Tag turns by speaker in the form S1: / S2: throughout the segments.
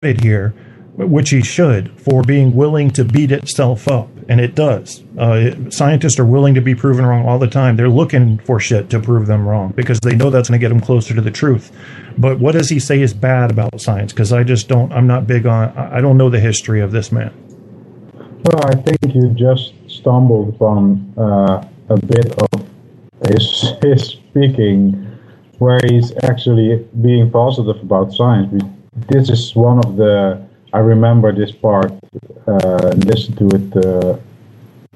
S1: credit here, which he should, for being willing to beat itself up, and it does. Scientists are willing to be proven wrong all the time. They're looking for shit to prove them wrong because they know that's going to get them closer to the truth. But what does he say is bad about science? Because I'm not big on, I don't know the history of this man.
S2: Well, I think you just stumbled upon a bit of his speaking where he's actually being positive about science. This is one of the, I remember this part, listened to it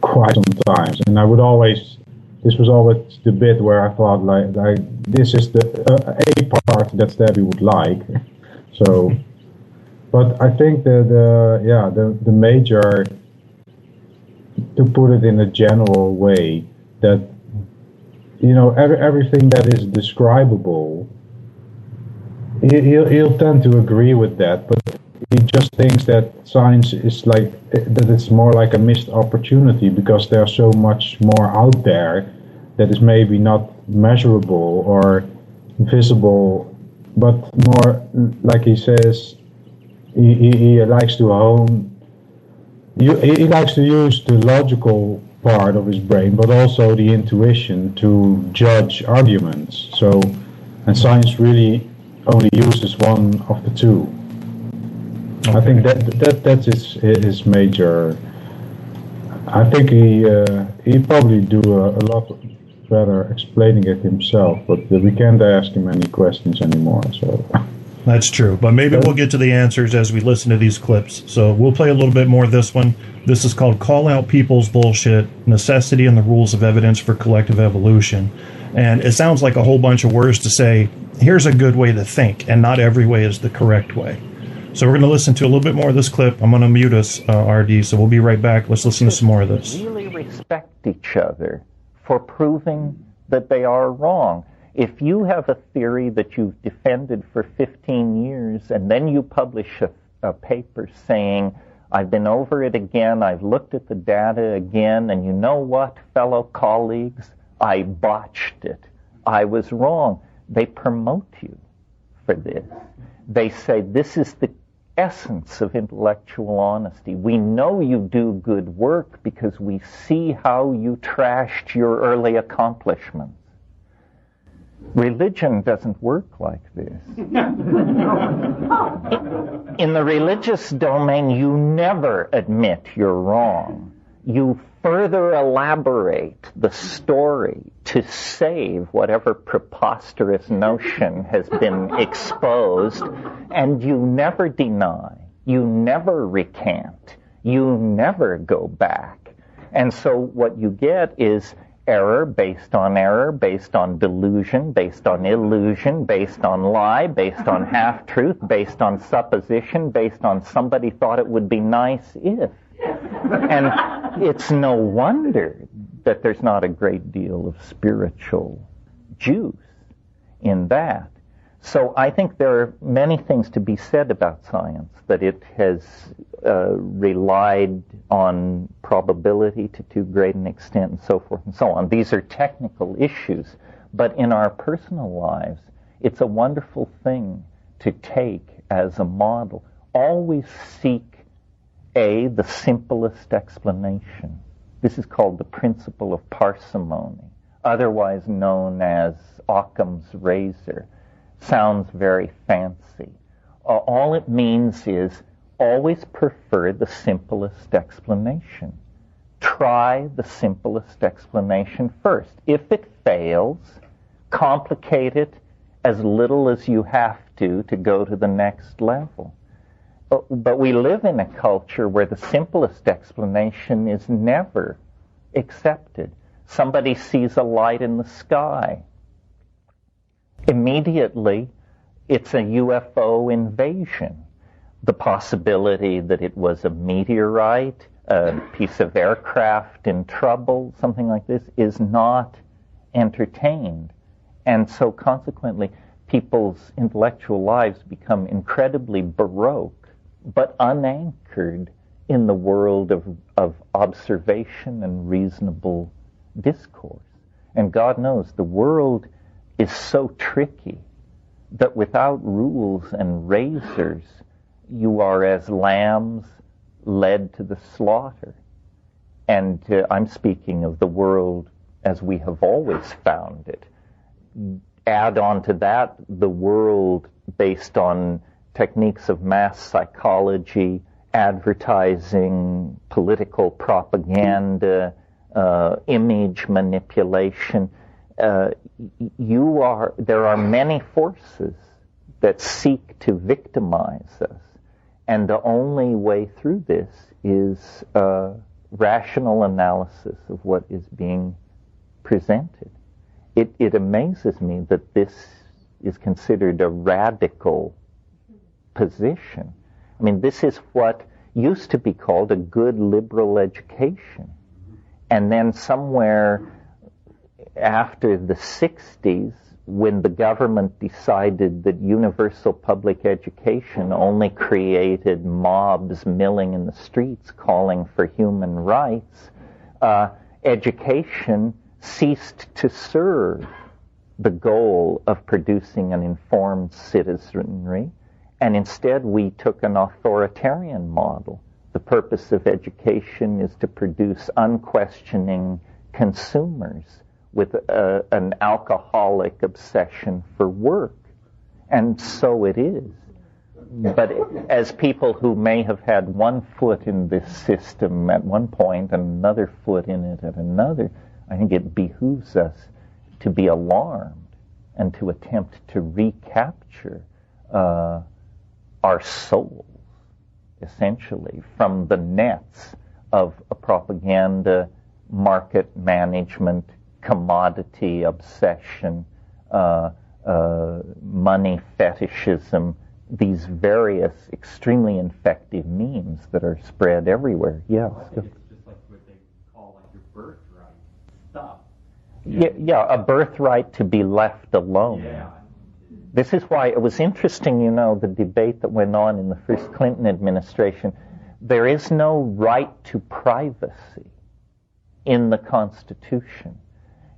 S2: quite some times, and this was always the bit where I thought like this is the a part that Debbie would like. So, but I think the major, to put it in a general way, that everything that is describable, he'll tend to agree with that, but he just thinks that science is that it's more like a missed opportunity because there's so much more out there that is maybe not measurable or visible, but more, like he says, he likes to he likes to use the logical part of his brain, but also the intuition to judge arguments. So, and science really only uses one of the two. Okay. I think that's his major. I think he probably do a lot better explaining it himself, but we can't ask him any questions anymore. So
S1: that's true, but maybe we'll get to the answers as we listen to these clips. So we'll play a little bit more of this one. This is called "Call Out People's Bullshit: Necessity and the Rules of Evidence for Collective Evolution," and it sounds like a whole bunch of words to say, here's a good way to think, and not every way is the correct way. So we're going to listen to a little bit more of this clip. I'm going to mute us, RD, so we'll be right back. Let's listen to some more of this.
S3: Really respect each other for proving that they are wrong. If you have a theory that you've defended for 15 years and then you publish a paper saying, I've been over it again, I've looked at the data again, and you know what, fellow colleagues, I botched it. I was wrong. They promote you for this. They say, this is the essence of intellectual honesty. We know you do good work because we see how you trashed your early accomplishments. Religion doesn't work like this. In the religious domain, you never admit you're wrong. You further elaborate the story to save whatever preposterous notion has been exposed, and you never deny, you never recant, you never go back. And so what you get is error, based on delusion, based on illusion, based on lie, based on half-truth, based on supposition, based on somebody thought it would be nice if. And it's no wonder that there's not a great deal of spiritual juice in that. So I think there are many things to be said about science, that it has relied on probability to too great an extent and so forth and so on. These are technical issues, but in our personal lives, it's a wonderful thing to take as a model. Always seek the simplest explanation. This is called the principle of parsimony, otherwise known as Occam's razor. Sounds very fancy. All it means is always prefer the simplest explanation. Try the simplest explanation first. If it fails, complicate it as little as you have to go to the next level. But we live in a culture where the simplest explanation is never accepted. Somebody sees a light in the sky. Immediately, it's a UFO invasion. The possibility that it was a meteorite, a piece of aircraft in trouble, something like this, is not entertained. And so consequently, people's intellectual lives become incredibly baroque, but unanchored in the world of observation and reasonable discourse. And God knows the world is so tricky that without rules and razors, you are as lambs led to the slaughter. And I'm speaking of the world as we have always found it. Add on to that the world based on techniques of mass psychology, advertising, political propaganda, image manipulation. There are many forces that seek to victimize us. And the only way through this is rational analysis of what is being presented. It amazes me that this is considered a radical position. I mean, this is what used to be called a good liberal education. And then somewhere after the 60s, when the government decided that universal public education only created mobs milling in the streets calling for human rights, education ceased to serve the goal of producing an informed citizenry, and instead we took an authoritarian model. The purpose of education is to produce unquestioning consumers with an alcoholic obsession for work. And so it is. But as people who may have had one foot in this system at one point and another foot in it at another, I think it behooves us to be alarmed and to attempt to recapture our souls, essentially, from the nets of a propaganda, market management, commodity obsession, money fetishism, these various extremely infective memes that are spread everywhere. Yeah.
S4: Well, I think it's just like what they call like your birthright stuff.
S3: Yeah, a birthright to be left alone.
S4: Yeah.
S3: This is why it was interesting, the debate that went on in the first Clinton administration. There is no right to privacy in the Constitution.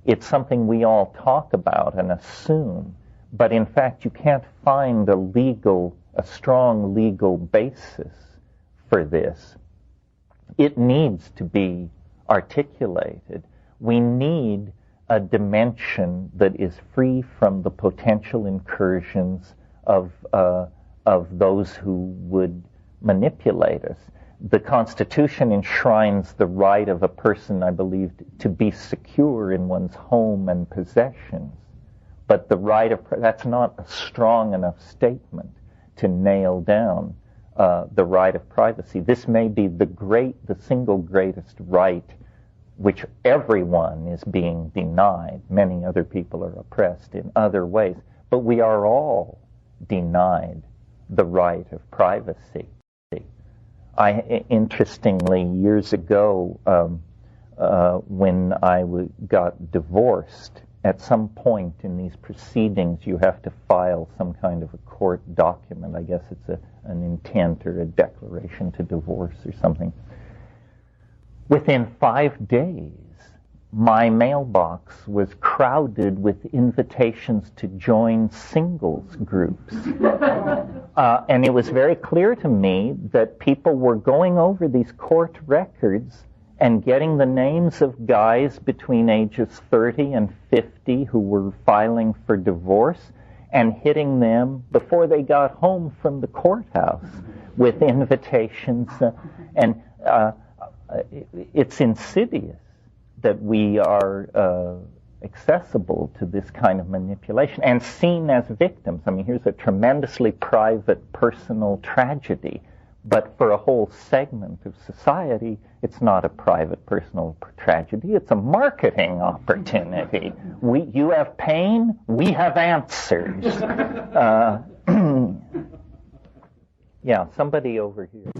S3: It's something we all talk about and assume, but in fact you can't find a strong legal basis for this. It needs to be articulated. We need a dimension that is free from the potential incursions of those who would manipulate us. The Constitution enshrines the right of a person, I believe, to be secure in one's home and possessions. But the right of, that's not a strong enough statement to nail down the right of privacy. This may be the single greatest right which everyone is being denied. Many other people are oppressed in other ways. But we are all denied the right of privacy. Interestingly, years ago, when I got divorced, at some point in these proceedings, you have to file some kind of a court document. I guess it's an intent or a declaration to divorce or something. Within 5 days, my mailbox was crowded with invitations to join singles groups. And it was very clear to me that people were going over these court records and getting the names of guys between ages 30 and 50 who were filing for divorce and hitting them before they got home from the courthouse with invitations. It's insidious that we are accessible to this kind of manipulation and seen as victims. I mean, here's a tremendously private, personal tragedy, but for a whole segment of society, it's not a private, personal tragedy. It's a marketing opportunity. You have pain, we have answers. Yeah, somebody over here.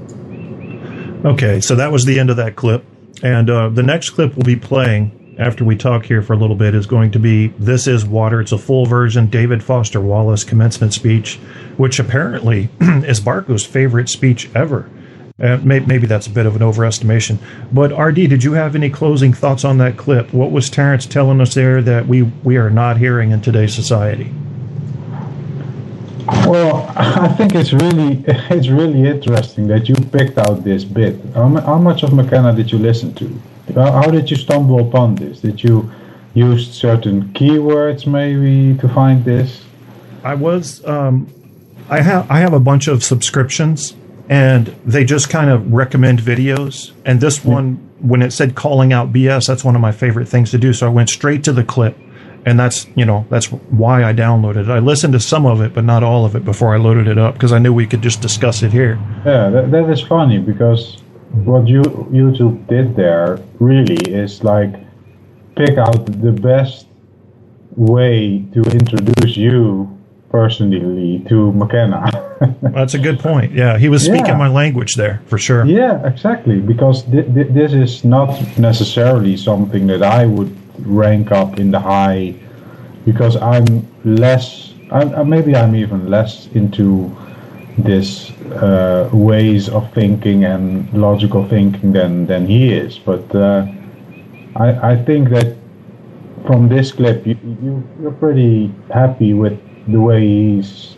S1: Okay, so that was the end of that clip. And the next clip we'll be playing after we talk here for a little bit is going to be This Is Water. It's a full version, David Foster Wallace commencement speech, which apparently is Barco's favorite speech ever. Maybe that's a bit of an overestimation. But RD, did you have any closing thoughts on that clip? What was Terrance telling us there that we are not hearing in today's society?
S2: Well, I think it's really interesting that you picked out this bit. How much of McKenna did you listen to? How did you stumble upon this? Did you use certain keywords maybe to find this?
S1: I was I have a bunch of subscriptions, and they just kind of recommend videos. And this one, when it said calling out BS, that's one of my favorite things to do. So I went straight to the clip, and that's why I downloaded it. I listened to some of it, but not all of it before I loaded it up, because I knew we could just discuss it here.
S2: Yeah, that is funny, because what YouTube did there really is like pick out the best way to introduce you personally to McKenna.
S1: That's a good point. Yeah, he was speaking my language there, for sure.
S2: Yeah, exactly, because this is not necessarily something that I would rank up in the high, because I'm even less into this ways of thinking and logical thinking than he is. But I think that from this clip, you're pretty happy with the way he's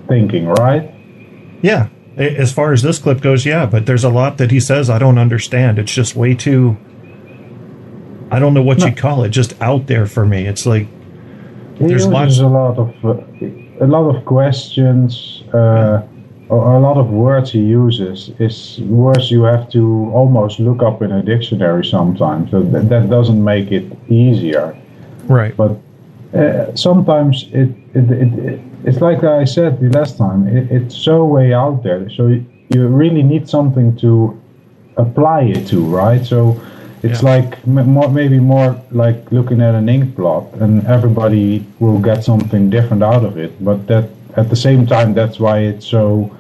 S2: thinking, right?
S1: Yeah, as far as this clip goes, yeah, but there's a lot that he says I don't understand. It's just way too, I don't know what you'd call it, just out there for me. It's like
S2: there's a lot of questions, or a lot of words he uses is words you have to almost look up in a dictionary sometimes. So that doesn't make it easier.
S1: Right.
S2: But sometimes it's like I said the last time, it's so way out there, so you really need something to apply it to, right? So it's like maybe more like looking at an ink blot, and everybody will get something different out of it, but that at the same time, that's why it's so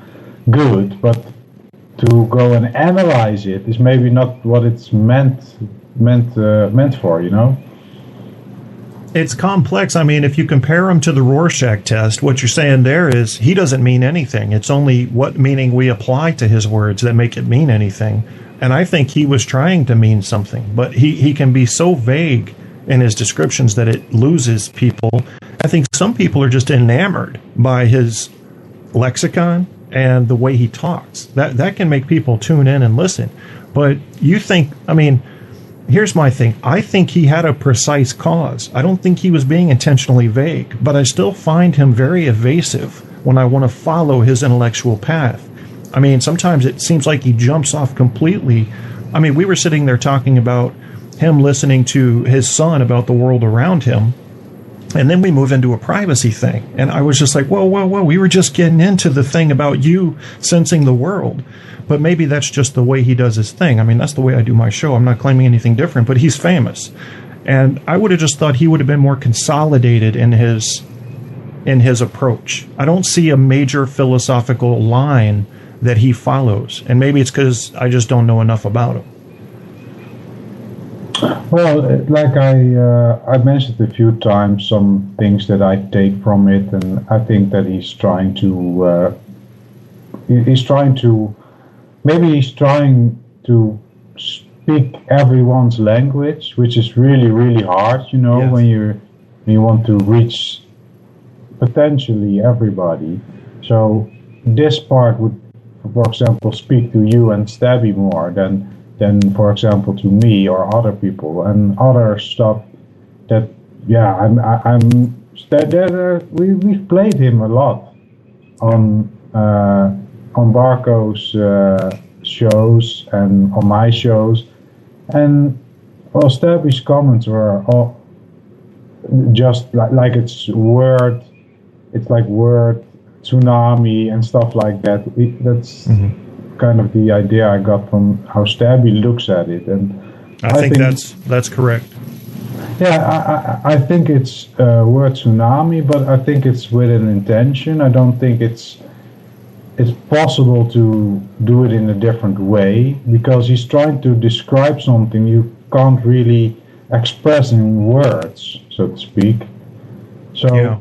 S2: good. But to go and analyze it is maybe not what it's meant for, you know?
S1: It's complex. I mean, if you compare him to the Rorschach test, what you're saying there is he doesn't mean anything. It's only what meaning we apply to his words that make it mean anything. And I think he was trying to mean something, but he can be so vague in his descriptions that it loses people. I think some people are just enamored by his lexicon and the way he talks. That can make people tune in and listen. But you think, I mean, here's my thing. I think he had a precise cause. I don't think he was being intentionally vague, but I still find him very evasive when I want to follow his intellectual path. I mean, sometimes it seems like he jumps off completely. I mean, we were sitting there talking about him listening to his son about the world around him, and then we move into a privacy thing. And I was just like, whoa, we were just getting into the thing about you sensing the world. But maybe that's just the way he does his thing. I mean, that's the way I do my show. I'm not claiming anything different, but he's famous. And I would have just thought he would have been more consolidated in his approach. I don't see a major philosophical line that he follows. And maybe it's because I just don't know enough about him.
S2: Well, like I mentioned a few times, some things that I take from it, and I think that he's trying to speak everyone's language, which is really, really hard, you know, when you want to reach potentially everybody. So this part would, for example, speak to you and Stabby more than, for example, to me or other people, and other stuff that, we've played him a lot on Barco's shows and on my shows, and well, Stabby's comments were all just like it's like word tsunami and stuff like that. That's kind of the idea I got from how Stabby looks at it, and
S1: I think that's correct.
S2: Yeah, I think it's word tsunami, but I think it's with an intention. I don't think it's possible to do it in a different way, because he's trying to describe something you can't really express in words, so to speak. So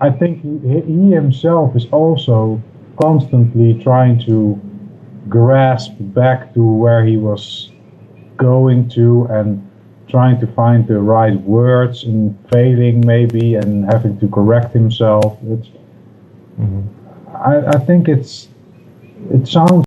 S2: I think he himself is also constantly trying to grasp back to where he was going to, and trying to find the right words, and failing maybe, and having to correct himself. I think it sounds